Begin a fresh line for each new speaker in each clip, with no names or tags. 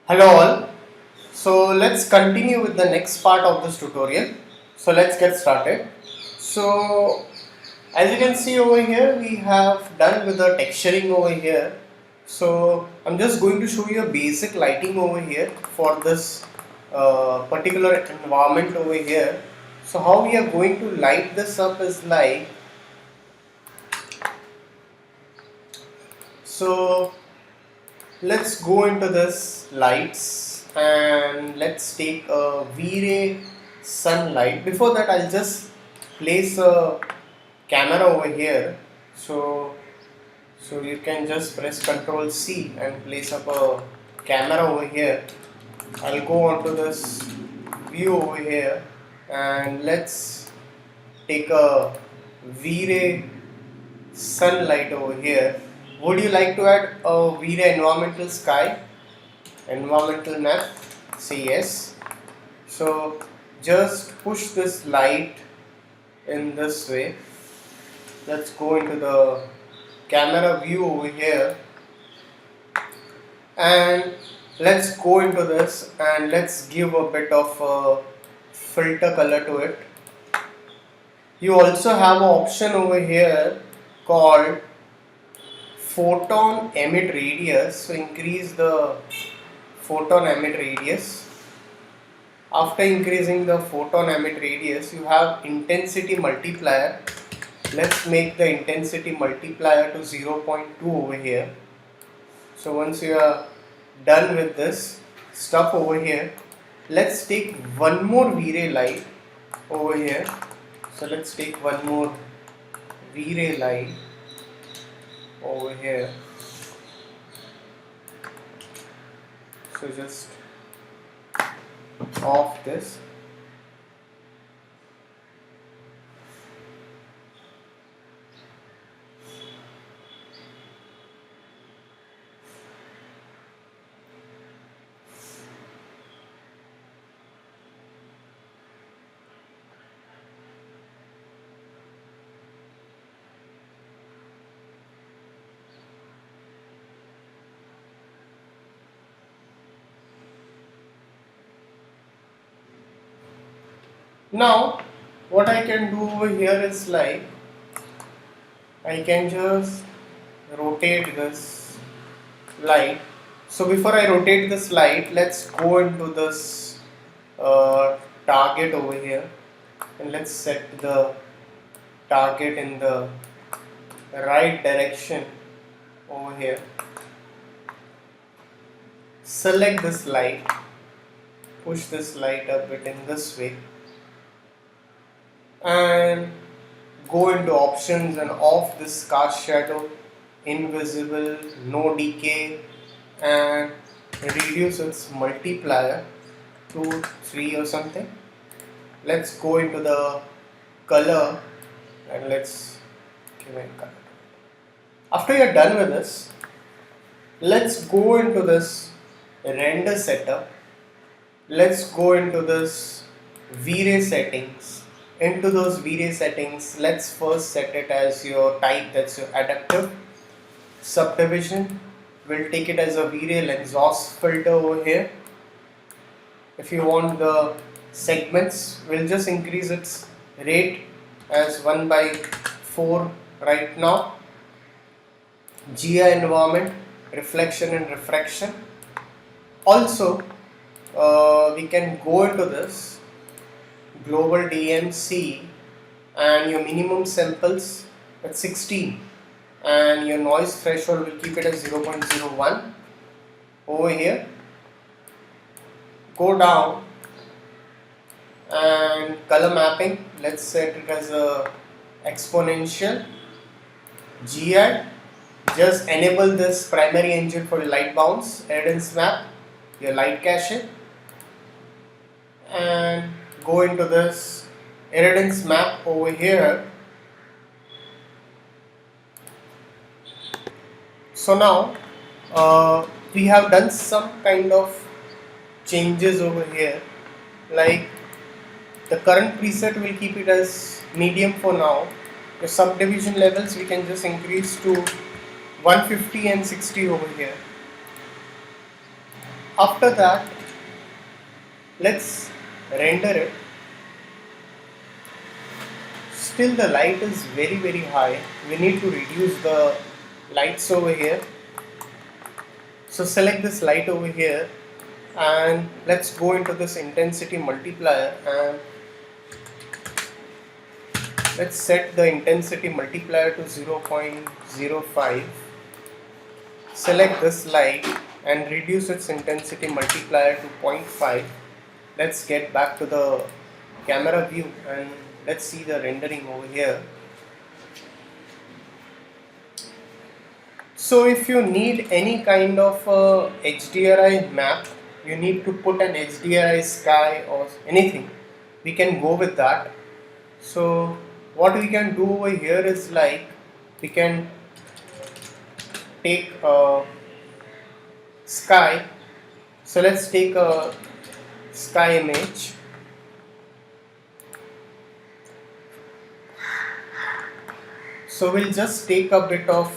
Hello all. So let's continue with the next part of this tutorial. So let's get started. So as you can see over here, we have done with the texturing over here. So I'm just going to show you a basic lighting over here for this particular environment over here. So how we are going to light this up is like, so let's go into this lights and let's take a V-ray sunlight. Before that, I'll just place a camera over here. So you can just press Ctrl C and place up a camera over here. I'll go onto this view over here and let's take a V-ray sunlight over here. Would you like to add a V-ray environmental sky, environmental map? Say yes. So just push this light in this way. Let's go into the camera view over here and let's go into this and let's give a bit of a filter color to it. You also have an option over here called photon emit radius. So increase the photon emit radius. After increasing the photon emit radius, you have intensity multiplier. Let's make the intensity multiplier to 0.2 over here. So once you are done with this stuff over here, let's take one more V-ray light over here. So let's take one more V-ray light over here. So just off this. Now what I can do over here is like I can just rotate this light. So before I rotate this light, let's go into this target over here and let's set the target in the right direction over here. Select this light, push this light a bit in this way and go into options and off this cast shadow, invisible, no decay, and reduce its multiplier to 3 or something. Let's go into the color and let's give it color. After you're done with this, let's go into this render setup. Let's go into this V-ray settings. Into those V-ray settings, let's first set it as your type, that's your adaptive. Subdivision, we'll take it as a V-ray exhaust filter over here. If you want the segments, we'll just increase its rate as 1/4 right now. GI environment, reflection and refraction. Also, we can go into this global DMC and your minimum samples at 16 and your noise threshold will keep it as 0.01 over here. Go down and color mapping, let's set it as a exponential. GI, just enable this primary engine for your light bounce, irradiance map, your light cache, and go into this irradiance map over here. So now we have done some kind of changes over here, like the current preset will keep it as medium for now. The subdivision levels we can just increase to 150 and 60 over here. After that, let's render it. Still the light is very high. We need to reduce the lights over here. So select this light over here and let's go into this intensity multiplier and let's set the intensity multiplier to 0.05. Select this light and reduce its intensity multiplier to 0.5. Let's get back to the camera view and let's see the rendering over here. So if you need any kind of HDRI map, you need to put an HDRI sky or anything, we can go with that. So what we can do over here is like we can take a sky. So let's take a sky image. So we'll just take a bit of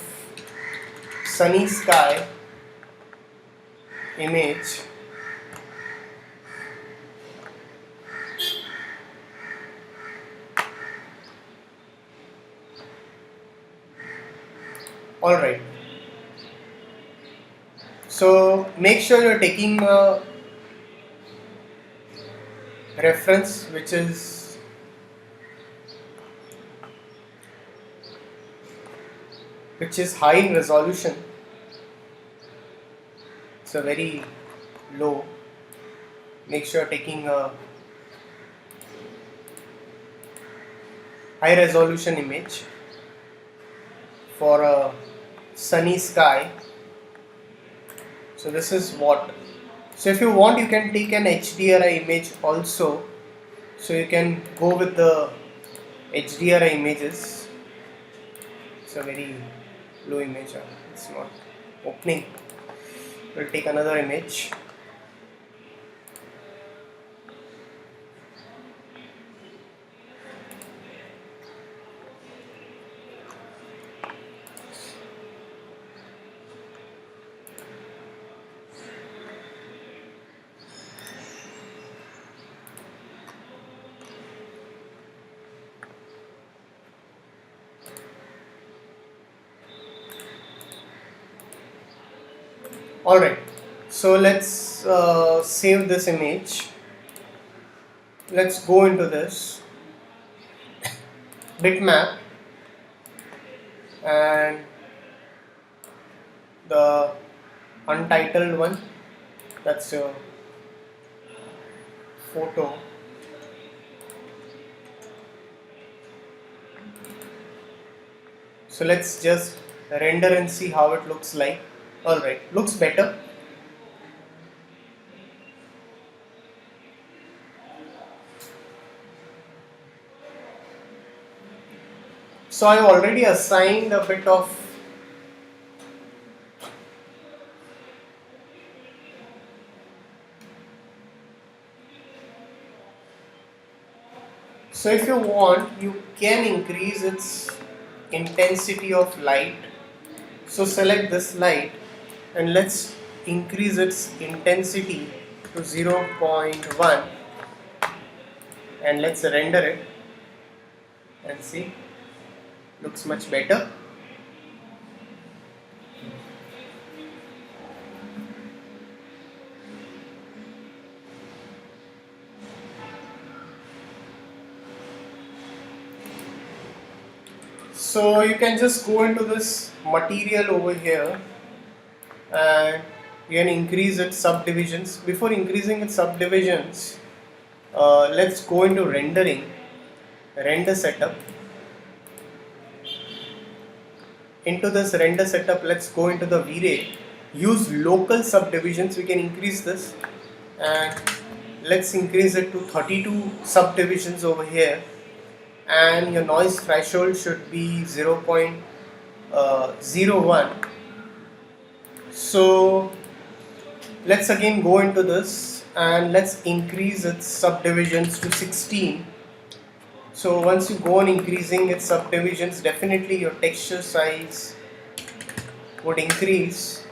sunny sky image. Alright. So make sure you're taking a reference which is high in resolution. So very low. Make sure you're taking a high resolution image for a sunny sky. So this is what. So if you want, you can take an HDRI image also. So you can go with the HDRI images. It's a very low image. It's not opening. We'll take another image. Alright, so let's save this image. Let's go into this bitmap and the untitled one, that's your photo. So let's just render and see how it looks like. Alright, looks better. So I already assigned a bit of so if you want, you can increase its intensity of light. So select this light and let's increase its intensity to 0.1 and let's render it and see, looks much better. So you can just go into this material over here and you can increase its subdivisions. Before increasing its subdivisions, let's go into rendering, render setup. Into this render setup, let's go into the V-Ray, use local subdivisions. We can increase this and let's increase it to 32 subdivisions over here, and your noise threshold should be 0.01. So let's again go into this and let's increase its subdivisions to 16. So once you go on increasing its subdivisions, definitely your texture size would increase.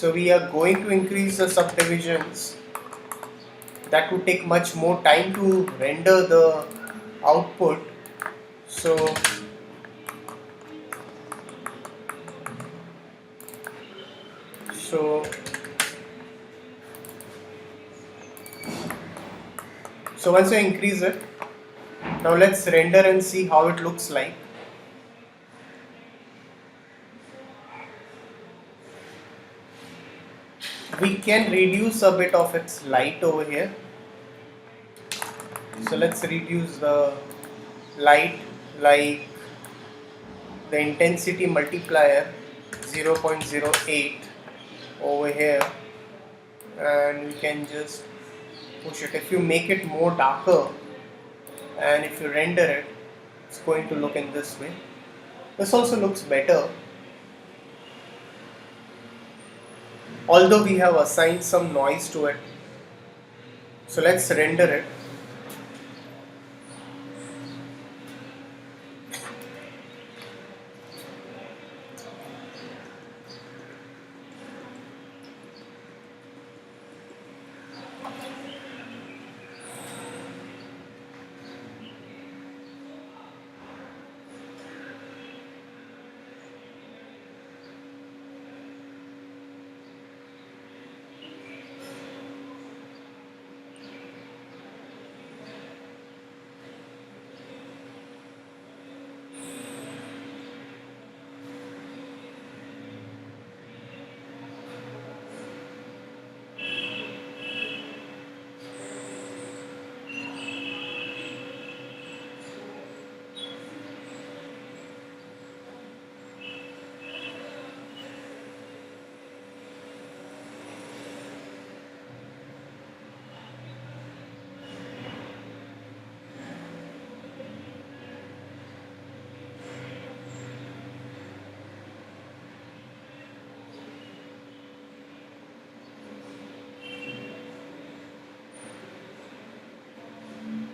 So we are going to increase the subdivisions. That would take much more time to render the output. So so so once you increase it, now let's render and see how it looks like. We can reduce a bit of its light over here. So let's reduce the light, like the intensity multiplier 0.08 over here, and we can just push it. If you make it more darker and if you render it, it's going to look in this way. This also looks better, although we have assigned some noise to it. So let's render it.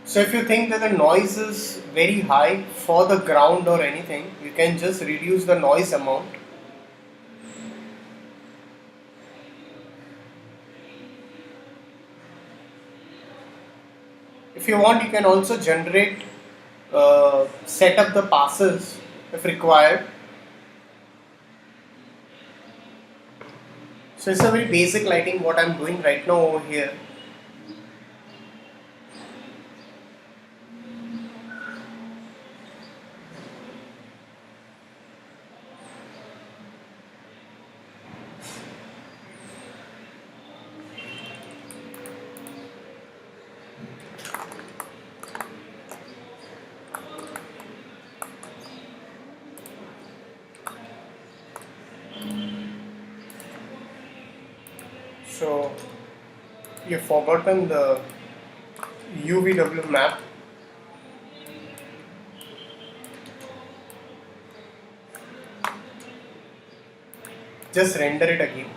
So if you think that the noise is very high for the ground or anything, you can just reduce the noise amount. If you want, you can also generate, set up the passes if required. So it's a very basic lighting what I'm doing right now over here. So you've forgotten the UVW map. Just render it again.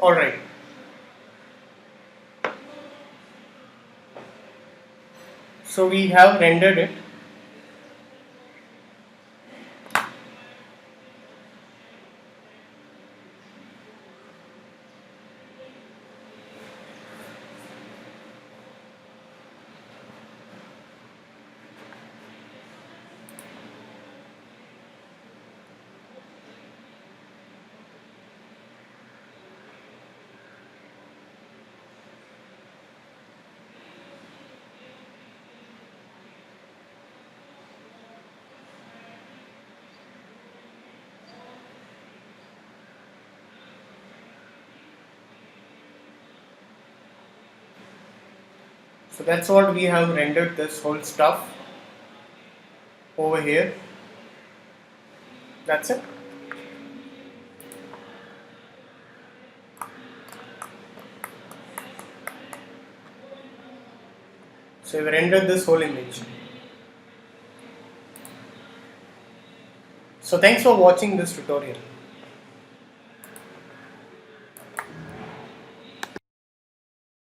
Alright, so we have rendered it. So that's what we have rendered this whole stuff over here. That's it. So we've rendered this whole image. So thanks for watching this tutorial.